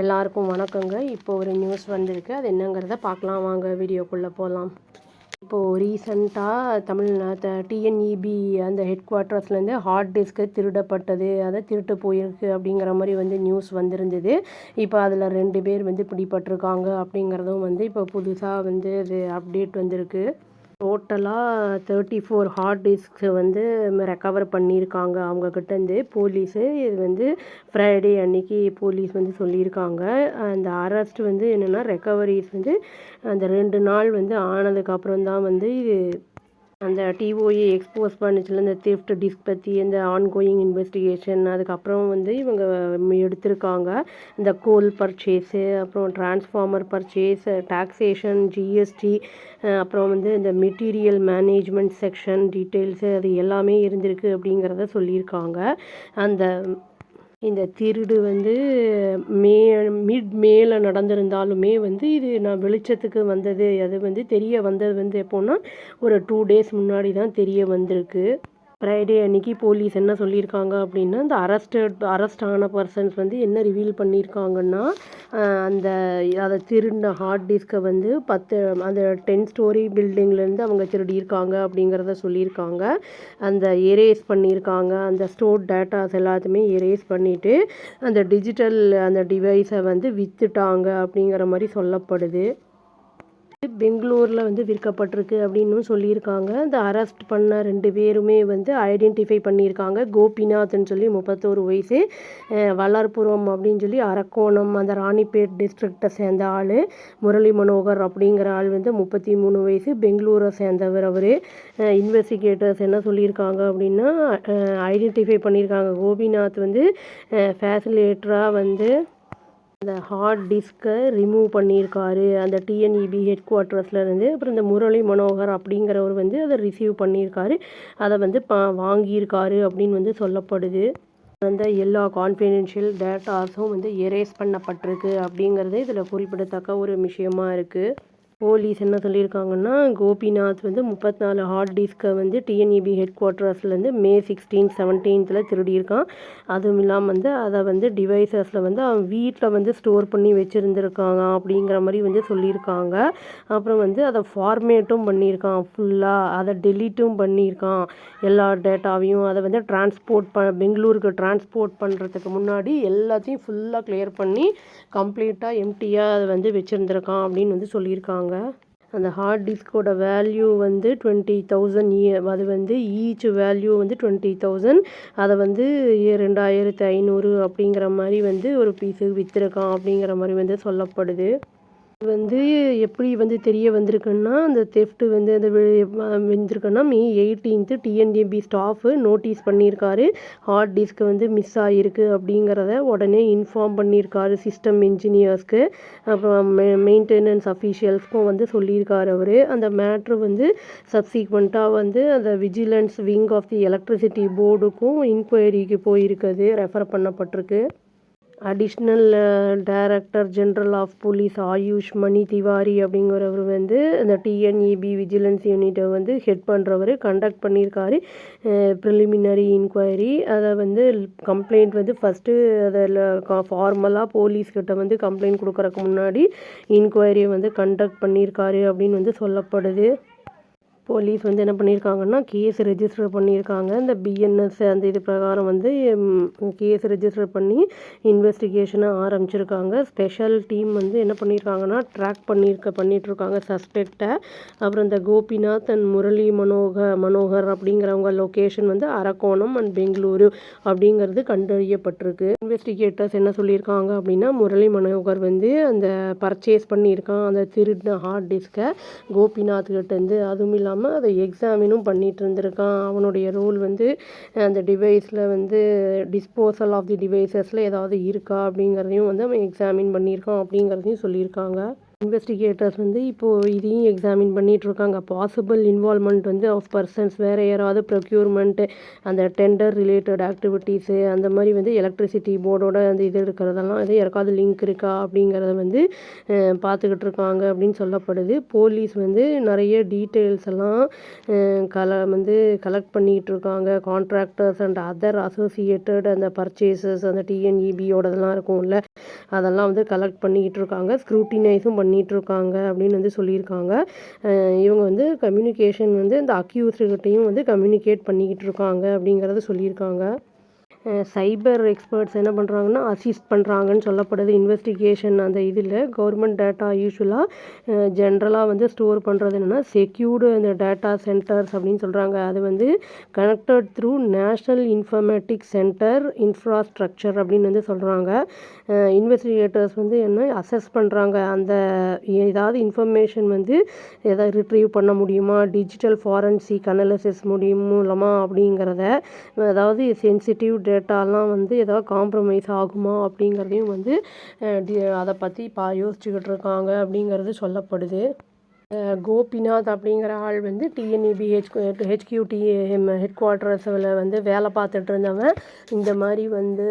எல்லாருக்கும் வணக்கங்க. இப்போ ஒரு நியூஸ் வந்திருக்கு. அது என்னங்கிறத பார்க்கலாம் வாங்க, வீடியோக்குள்ளே போகலாம். இப்போது ரீசண்டாக டிஎன்இபி அந்த ஹெட் குவார்ட்டர்ஸ்லேருந்து ஹார்ட் டிஸ்க்கு திருடப்பட்டது, அதை திருட்டு போயிருக்கு அப்படிங்கிற மாதிரி வந்து நியூஸ் வந்திருந்தது. இப்போ அதில் 2 பேர் வந்து பிடிபட்டிருக்காங்க அப்படிங்கிறதும் வந்து இப்போ புதுசாக வந்து அது அப்டேட் வந்திருக்கு. டோட்டலாக 34 ஹார்ட் டிஸ்க்ஸை வந்து ரெக்கவர் பண்ணியிருக்காங்க அவங்கக்கிட்டேருந்து போலீஸு. இது வந்து ஃப்ரைடே அன்னைக்கு போலீஸ் வந்து சொல்லியிருக்காங்க. அந்த அரெஸ்ட் வந்து என்னென்னா ரெக்கவரிஸ் வந்து அந்த 2 நாள் வந்து ஆனதுக்கப்புறம் தான் வந்து இது அந்த டிஓஏ எக்ஸ்போஸ் பண்ணிச்சுல இந்த தெஃப்ட் டிஸ்க் பற்றி இந்த ஆன்கோயிங் இன்வெஸ்டிகேஷன். அதுக்கப்புறம் வந்து இவங்க எடுத்திருக்காங்க இந்த கோல் பர்ச்சேஸு, அப்புறம் டிரான்ஸ்ஃபார்மர் பர்ச்சேஸ், டாக்ஸேஷன், ஜிஎஸ்டி, அப்புறம் வந்து இந்த மெட்டீரியல் மேனேஜ்மெண்ட் செக்ஷன் டீட்டெயில்ஸு அது எல்லாமே இருந்திருக்கு அப்படிங்கிறத சொல்லியிருக்காங்க. இந்த திருடு வந்து மேல நடந்திருந்தாலுமே வந்து இது நான் வெளிச்சத்துக்கு வந்தது, அது வந்து தெரிய வந்தது வந்து எப்போன்னா ஒரு 2 டேஸ் முன்னாடி தான் தெரிய வந்திருக்கு. ஃப்ரைடே அன்னைக்கு போலீஸ் என்ன சொல்லியிருக்காங்க அப்படின்னா, இந்த அரெஸ்ட் ஆன பர்சன்ஸ் வந்து என்ன ரிவீல் பண்ணியிருக்காங்கன்னா, அதை திருடின ஹார்ட் டிஸ்க்கை வந்து அந்த 10 ஸ்டோரி பில்டிங்லேருந்து அவங்க திருடியிருக்காங்க அப்படிங்கிறத சொல்லியிருக்காங்க. அந்த எரேஸ் பண்ணியிருக்காங்க, அந்த ஸ்டோர் டேட்டாஸ் எல்லாத்தையுமே எரேஸ் பண்ணிவிட்டு அந்த டிஜிட்டல் அந்த டிவைஸை வந்து விற்றுட்டாங்க அப்படிங்கிற மாதிரி சொல்லப்படுது. பெங்களூரில் வந்து விற்கப்பட்டிருக்கு அப்படின்னு சொல்லியிருக்காங்க. இந்த அரெஸ்ட் பண்ண 2 பேருமே வந்து ஐடென்டிஃபை பண்ணியிருக்காங்க. கோபிநாத்ன்னு சொல்லி 31 வயசு, வளர்புரம் அப்படின்னு சொல்லி அரக்கோணம் அந்த ராணிப்பேட் டிஸ்ட்ரிக்டை சேர்ந்த ஆள். முரளி மனோகர் அப்படிங்கிற ஆள் வந்து 33 வயசு, பெங்களூரை சேர்ந்தவர். அவர் இன்வெஸ்டிகேட்டர்ஸ் என்ன சொல்லியிருக்காங்க அப்படின்னா, ஐடென்டிஃபை பண்ணியிருக்காங்க. கோபிநாத் வந்து ஃபேசிலேட்டராக வந்து அந்த ஹார்ட் டிஸ்க்கை ரிமூவ் பண்ணியிருக்காரு அந்த டிஎன்இபி ஹெட் குவார்ட்டர்ஸ்லேருந்து. அப்புறம் இந்த முரளி மனோகர் அப்படிங்கிறவர் வந்து அதை ரிசீவ் பண்ணியிருக்காரு, அதை வந்து வாங்கியிருக்காரு அப்படின்னு வந்து சொல்லப்படுது. அந்த எல்லா கான்ஃபிடென்ஷியல் டேட்டாஸும் வந்து எரேஸ் பண்ணப்பட்டிருக்கு அப்படிங்கிறது இதில் குறிப்பிடத்தக்க ஒரு விஷயமா இருக்குது. போலீஸ் என்ன சொல்லியிருக்காங்கன்னா, கோபிநாத் வந்து 34 ஹார்ட் டிஸ்க்கை வந்து டிஎன்இபி ஹெட் குவார்ட்டர்ஸ்லேருந்து May 16, 17 திருடியிருக்கான். அதுவும் இல்லாமல் வந்து அதை வந்து டிவைசஸில் வந்து அவன் வீட்டில் வந்து ஸ்டோர் பண்ணி வச்சுருந்துருக்காங்க அப்படிங்கிற மாதிரி வந்து சொல்லியிருக்காங்க. அப்புறம் வந்து அதை ஃபார்மேட்டும் பண்ணியிருக்கான் ஃபுல்லாக, அதை டெலீட்டும் பண்ணியிருக்கான் எல்லா டேட்டாவையும். அதை வந்து பெங்களூருக்கு டிரான்ஸ்போர்ட் பண்ணுறதுக்கு முன்னாடி எல்லாத்தையும் ஃபுல்லாக கிளியர் பண்ணி கம்ப்ளீட்டாக எம்டியாக அதை வந்து வச்சுருந்துருக்கான் அப்படின்னு வந்து சொல்லியிருக்காங்க. அந்த ஹார்ட் டிஸ்கோட வேல்யூ வந்து 20,000, அது வந்து ஈச் வேல்யூ வந்து 20,000. அதை வந்து 2,500 அப்படிங்கிற மாதிரி வந்து ஒரு பீஸுக்கு விற்றுருக்கான் அப்படிங்கிற மாதிரி வந்து சொல்லப்படுது. வந்து எப்படி வந்து தெரிய வந்திருக்குன்னா, அந்த தெஃப்ட் வந்து அது வந்திருக்குன்னா May 18 டிஎன்இபி ஸ்டாஃபு நோட்டீஸ் பண்ணியிருக்காரு. ஹார்ட் டிஸ்க் வந்து மிஸ் ஆகிருக்கு அப்படிங்கிறத உடனே இன்ஃபார்ம் பண்ணியிருக்காரு சிஸ்டம் இன்ஜினியர்ஸ்க்கு, அப்புறம் மெயின்டெனன்ஸ் அஃபீஷியல்ஸ்க்கும் வந்து சொல்லியிருக்காரு அவர். அந்த மேட்ரு வந்து சப்சீக்வெண்ட்டாக வந்து அந்த vigilance wing of the electricity போர்டுக்கும் இன்கொயரிக்கு போயிருக்குது, ரெஃபர் பண்ணப்பட்டிருக்கு. Additional director general of police Ayush Mani Tiwari அப்படிங்கிறவர் வந்து இந்த டிஎன்இபி விஜிலன்ஸ் யூனிட்டை வந்து ஹெட் பண்ணுறவர் கண்டக்ட் பண்ணியிருக்காரு ப்ரிலிமினரி இன்கொயரி. அதை வந்து கம்ப்ளைண்ட் வந்து ஃபஸ்ட்டு அதில் ஃபார்மலாக போலீஸ்கிட்ட வந்து கம்ப்ளைண்ட் கொடுக்குறக்கு முன்னாடி இன்கொயரியை வந்து கண்டக்ட் பண்ணியிருக்காரு அப்படின்னு வந்து சொல்லப்படுது. போலீஸ் வந்து என்ன பண்ணியிருக்காங்கன்னா, கேஸ் ரெஜிஸ்டர் பண்ணியிருக்காங்க. இந்த பிஎன்எஸ் அந்த இது பிரகாரம் வந்து கேஸ் ரெஜிஸ்டர் பண்ணி இன்வெஸ்டிகேஷனை ஆரம்பிச்சிருக்காங்க. ஸ்பெஷல் டீம் வந்து என்ன பண்ணியிருக்காங்கன்னா, ட்ராக் பண்ணிகிட்ருக்காங்க சஸ்பெக்டை. அப்புறம் இந்த கோபிநாத் அண்ட் முரளி மனோகர் அப்படிங்கிறவங்க லொக்கேஷன் வந்து அரக்கோணம் அண்ட் பெங்களூரு அப்படிங்கிறது கண்டறியப்பட்டிருக்கு. இன்வெஸ்டிகேட்டர்ஸ் என்ன சொல்லியிருக்காங்க அப்படின்னா, முரளி மனோகர் வந்து அந்த பர்ச்சேஸ் பண்ணியிருக்கான் அந்த திருடின ஹார்ட் டிஸ்கை கோபிநாத்கிட்டேருந்து. அதுவும் இல்லாமல் அதை எக்ஸாமினும் பண்ணிகிட்டு இருந்திருக்கான். அவனுடைய ரோல் வந்து அந்த டிவைஸில் வந்து டிஸ்போசல் ஆஃப் தி டிவைசஸில் ஏதாவது இருக்கா அப்படிங்கிறதையும் வந்து அவன் எக்ஸாமின் பண்ணியிருக்கான் அப்படிங்கிறதையும் சொல்லியிருக்காங்க. இன்வெஸ்டிகேட்டர்ஸ் வந்து இப்போது இதையும் எக்ஸாமின் பண்ணிகிட்ருக்காங்க. பாசிபிள் இன்வால்மெண்ட் வந்து ஆஃப் பர்சன்ஸ் வேறு யாராவது ப்ரொக்யூர்மெண்ட்டு அந்த டெண்டர் ரிலேட்டட் ஆக்டிவிட்டீஸு அந்த மாதிரி வந்து எலக்ட்ரிசிட்டி போர்டோட அந்த இது இருக்கிறதெல்லாம் இது யாருக்காவது லிங்க் இருக்கா அப்படிங்கிறத வந்து பார்த்துக்கிட்டு இருக்காங்க அப்படின்னு சொல்லப்படுது. போலீஸ் வந்து நிறைய டீட்டெயில்ஸ் எல்லாம் வந்து கலெக்ட் பண்ணிக்கிட்டு இருக்காங்க. கான்ட்ராக்டர்ஸ் அண்ட் அதர் அசோசியேட்டட் அந்த பர்ச்சேசஸ் அந்த டிஎன்இபியோடதெல்லாம் இருக்கும்ல அதெல்லாம் வந்து கலெக்ட் பண்ணிக்கிட்டு இருக்காங்க. ஸ்க்ரூட்டினைஸும் பண்ணிகிட்ருக்காங்க அப்படின்னு வந்து சொல்லியிருக்காங்க. இவங்க வந்து கம்யூனிகேஷன் வந்து இந்த அக்யூஸ்டுகிட்டையும் வந்து கம்யூனிகேட் பண்ணிக்கிட்டு இருக்காங்க அப்படிங்கிறத சொல்லியிருக்காங்க. சைபர் எக்ஸ்பர்ட்ஸ் என்ன பண்ணுறாங்கன்னா அசிஸ்ட் பண்ணுறாங்கன்னு சொல்லப்படுது. இன்வெஸ்டிகேஷன் அந்த இதில் கவர்மெண்ட் டேட்டா யூஸ்வலாக ஜென்ரலாக வந்து ஸ்டோர் பண்ணுறது என்னென்னா செக்யூர்டு அந்த டேட்டா சென்டர்ஸ் அப்படின்னு சொல்கிறாங்க. அது வந்து connected through national informatic centre infrastructure அப்படின்னு வந்து சொல்கிறாங்க. இன்வெஸ்டிகேட்டர்ஸ் வந்து என்ன அசஸ் பண்ணுறாங்க அந்த ஏதாவது இன்ஃபர்மேஷன் வந்து எதாவது ரிட்ரீவ் பண்ண முடியுமா, டிஜிட்டல் ஃபாரன்சிக் அனாலிசிஸ் மூலமா அப்படிங்கிறத அதாவது சென்சிட்டிவ் டேட்டாலாம் வந்து ஏதாவது காம்ப்ரமைஸ் ஆகுமா அப்படிங்கிறதையும் வந்து அதை பற்றி யோசிச்சுக்கிட்டு இருக்காங்க அப்படிங்கிறது சொல்லப்படுது. கோபிநாத் அப்படிங்கிற ஆள் வந்து டிஎன்இபி ஹெச்கியூடிஎம் ஹெட் குவார்ட்டர்ஸில் வந்து வேலை பார்த்துட்டு இருந்தவன் இந்த மாதிரி வந்து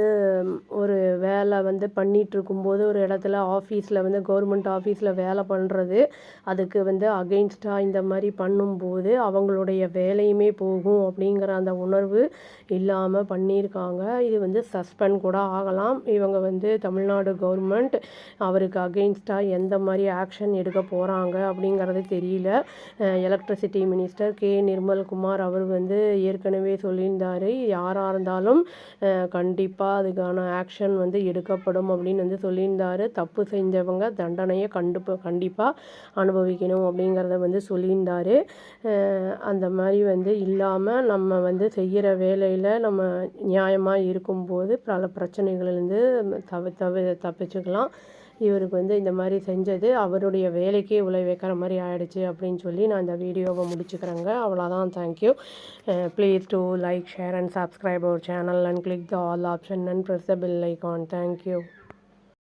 ஒரு வேலை வந்து பண்ணிகிட்டு இருக்கும்போது ஒரு இடத்துல ஆஃபீஸில் வந்து கவர்மெண்ட் ஆஃபீஸில் வேலை பண்ணுறது அதுக்கு வந்து அகெயின்ஸ்டாக இந்த மாதிரி பண்ணும்போது அவங்களுடைய வேலையுமே போகும் அப்படிங்கிற அந்த உணர்வு இல்லாமல் பண்ணியிருக்காங்க. இது வந்து சஸ்பெண்ட் கூட ஆகலாம். இவங்க வந்து தமிழ்நாடு கவர்மெண்ட் அவருக்கு அகெயின்ஸ்டாக எந்த மாதிரி ஆக்ஷன் எடுக்க போகிறாங்க அப்படிங்கிறது தெரியல. எலக்ட்ரிசிட்டி மினிஸ்டர் கே நிர்மல்குமார் அவர் வந்து ஏற்கனவே சொல்லியிருந்தார் யாராக இருந்தாலும் கண்டிப்பாக அதுக்கான ஆக்ஷன் வந்து எடுக்கப்படும் அப்படின்னு வந்து சொல்லியிருந்தார். தப்பு செஞ்சவங்க தண்டனையை கண்டிப்பாக அனுபவிக்கணும் அப்படிங்கிறத வந்து சொல்லியிருந்தார். அந்த மாதிரி வந்து இல்லாமல் நம்ம வந்து செய்கிற வேலையில் நம்ம நியாயமாக இருக்கும்போது பல பிரச்சனைகள்லேருந்து தப்பிச்சுக்கலாம். இவருக்கு வந்து இந்த மாதிரி செஞ்சது அவருடைய வேலைக்கே வைக்கிற மாதிரி ஆயிடுச்சு அப்படின்னு சொல்லி நான் இந்த வீடியோவை முடிச்சுக்கிறேங்க. அவ்வளோதான். Thank you. Please do like, share and subscribe our channel and click the all option and press the bell icon. Thank you.